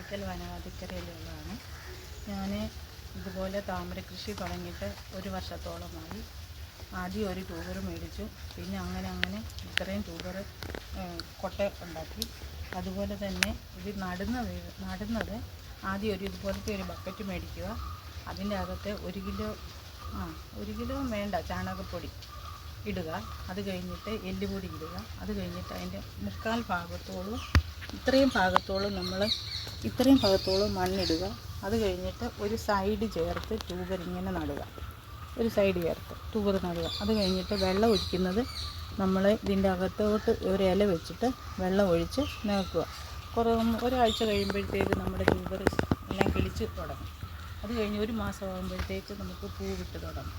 പള്ളിക്കൽ വനവാതിക്കരയിലുള്ളതാണ്. ഞാൻ ഇതുപോലെ താമര കൃഷി തുടങ്ങിയിട്ട് 1 വർഷത്തോളമായി. ആദ്യം ഒരു ട്യൂബർ മേടിച്ചു, പിന്നെ അങ്ങനെ ഇത്രയും ട്യൂബർ കൊട്ട ഉണ്ടാക്കി. അതുപോലെ തന്നെ ഇത് നടുന്നത് ആദ്യം ഇതുപോലത്തെ ഒരു ബക്കറ്റ് മേടിക്കുക. അതിൻ്റെ അകത്ത് 1 കിലോ വേണ്ട ചാണകപ്പൊടി ഇടുക. അത് കഴിഞ്ഞിട്ട് എല്ലുപൊടി ഇടുക. അത് കഴിഞ്ഞിട്ട് അതിൻ്റെ മുക്കാൽ ഭാഗത്തോളം ഇത്രയും ഭാഗത്തോളം മണ്ണിടുക. അത് കഴിഞ്ഞിട്ട് ഒരു സൈഡ് ചേർത്ത് ട്യൂബർ ഇങ്ങനെ നടുക. ട്യൂബർ നടുക. അത് കഴിഞ്ഞിട്ട് വെള്ളം ഒഴിക്കുന്നത് നമ്മൾ ഇതിൻ്റെ അകത്തോട്ട് ഒരു ഇല വെച്ചിട്ട് വെള്ളം ഒഴിച്ച് നിൽക്കുക. ഒരാഴ്ച കഴിയുമ്പോഴത്തേക്ക് നമ്മുടെ ട്യൂബർ എല്ലാം കിളിച്ച് തുടങ്ങും. അത് കഴിഞ്ഞ് 1 മാസം ആകുമ്പോഴത്തേക്ക് നമുക്ക് പൂ വിട്ട് തുടങ്ങും.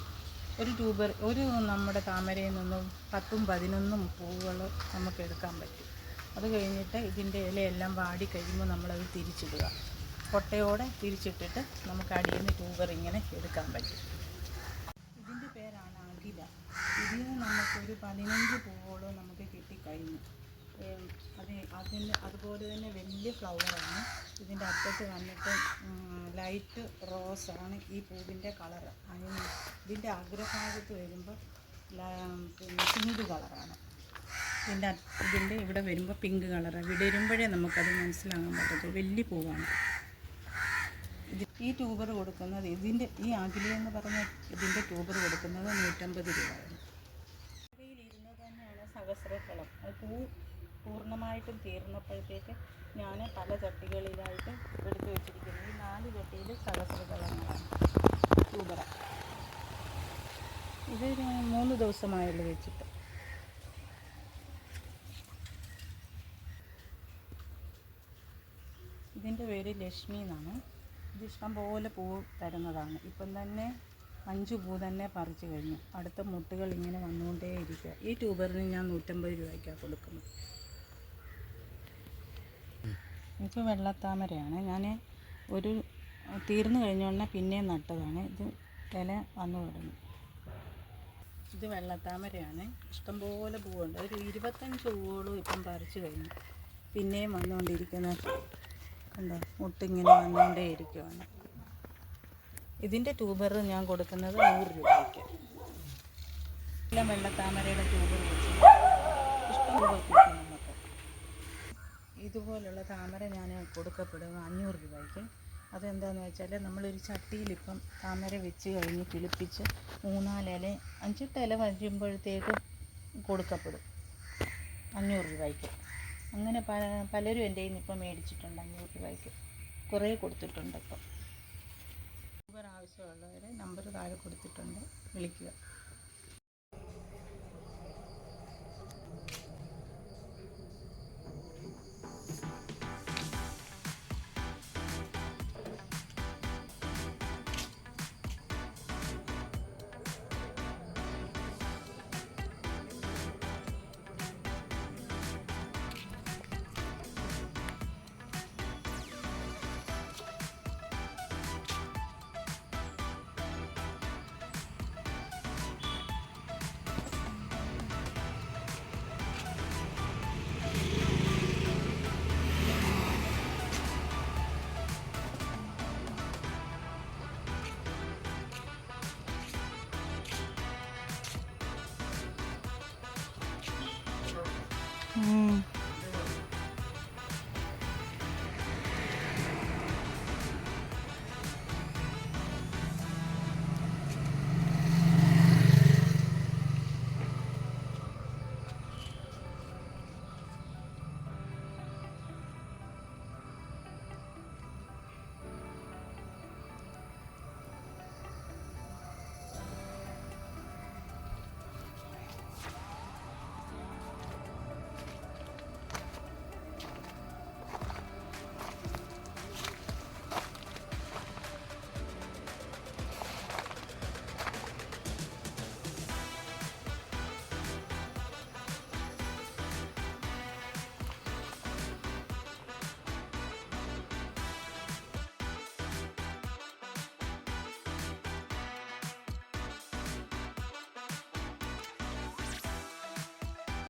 നമ്മുടെ താമരയിൽ നിന്നും 10ഉം 11ഉം പൂവുകൾ നമുക്ക് എടുക്കാൻ പറ്റും. അത് കഴിഞ്ഞിട്ട് ഇതിൻ്റെ ഇലയെല്ലാം വാടി കഴിയുമ്പോൾ നമ്മളത് തിരിച്ചിടുക. കൊട്ടയോടെ തിരിച്ചിട്ടിട്ട് നമുക്ക് അടിയിൽ നിന്ന് ട്യൂബർ ഇങ്ങനെ എടുക്കാൻ പറ്റും. ഇതിൻ്റെ പേരാണ് അഖില. ഇതിൽ നമുക്കൊരു 15 പൂവുകളും നമുക്ക് കിട്ടിക്കഴിഞ്ഞു. അതുപോലെ തന്നെ വലിയ ഫ്ലവറാണ്. ഇതിൻ്റെ അറ്റത്ത് വന്നിട്ട് ലൈറ്റ് റോസാണ് ഈ പൂവിൻ്റെ കളറ്. ഇതിൻ്റെ അഗ്രഭാഗത്ത് വരുമ്പോൾ പിങ്ക് കളറാണ്. ഇതിൻ്റെ ഇവിടെ വരുമ്പോൾ പിങ്ക് കളറാണ്. വിടരുമ്പോഴേ നമുക്കത് മനസ്സിലാകാൻ പറ്റത്തുള്ളൂ. വലിയ പൂവാണ്. ഈ ട്യൂബർ കൊടുക്കുന്നത് ഈ അഖില എന്ന് പറഞ്ഞ ഇതിൻ്റെ ട്യൂബർ കൊടുക്കുന്നത് 150 രൂപയാണ്. ഇരുന്ന് തന്നെയാണ് സഹസ്രഫലം. അത് പൂ പൂർണ്ണമായിട്ടും തീർന്നപ്പോഴത്തേക്ക് ഞാൻ പല ചട്ടികളിലായിട്ട് എടുത്തു വെച്ചിരിക്കുന്നത്. ഈ 4 ചട്ടിയിൽ സഹസ്രഫലങ്ങളാണ് ട്യൂബറ. ഇത് 3 ദിവസമായുള്ളൂ വെച്ചിട്ട്. ഇതിൻ്റെ പേര് ലക്ഷ്മി എന്നാണ്. ഇത് ഇഷ്ടം പോലെ പൂ തരുന്നതാണ്. ഇപ്പം തന്നെ 5 പൂ തന്നെ പറിച്ചു കഴിഞ്ഞു. അടുത്ത മുട്ടുകൾ ഇങ്ങനെ വന്നുകൊണ്ടേയിരിക്കുക. ഈ ട്യൂബറിന് ഞാൻ 150 രൂപയ്ക്കാണ് കൊടുക്കുന്നത്. ഇപ്പോൾ വെള്ളത്താമരയാണ്. ഞാൻ തീർന്നു കഴിഞ്ഞോടനെ പിന്നെയും നട്ടതാണ്. ഇത് ഇല വന്നു തുടങ്ങി. ഇത് വെള്ളത്താമരയാണ്. ഇഷ്ടംപോലെ പൂവുണ്ട്. ഒരു 25 പൂവുകളും ഇപ്പം പറിച്ചു കഴിഞ്ഞു. പിന്നെയും വന്നുകൊണ്ടിരിക്കുന്ന കണ്ടോ, മുട്ടിങ്ങനെ വന്നുകൊണ്ടേയിരിക്കുകയാണ്. ഇതിൻ്റെ ട്യൂബർ ഞാൻ കൊടുക്കുന്നത് 100 രൂപയ്ക്ക്. എല്ലാം വെള്ളത്താമരയുടെ ട്യൂബർ വെച്ച് ഇഷ്ടം രൂപ കിട്ടും നമുക്ക്. ഇതുപോലുള്ള താമര ഞാൻ കൊടുക്കപ്പെടും 500 രൂപയ്ക്ക്. അതെന്താണെന്ന് വെച്ചാൽ നമ്മളൊരു ചട്ടിയിലിപ്പം താമര വെച്ച് കഴിഞ്ഞ് കിളിപ്പിച്ച് 3-4 ഇല 5-8 ഇല വരുമ്പോഴത്തേക്ക് കൊടുക്കപ്പെടും 500 രൂപയ്ക്ക്. അങ്ങനെ പലരും എൻ്റെ കയ്യിൽ നിന്ന് ഇപ്പം മേടിച്ചിട്ടുണ്ട് 500 രൂപയ്ക്ക്. കുറേ കൊടുത്തിട്ടുണ്ട്. ഇപ്പം ട്യൂബർ ആവശ്യമുള്ളവരെ നമ്പർ താഴെ കൊടുത്തിട്ടുണ്ട്, വിളിക്കുക.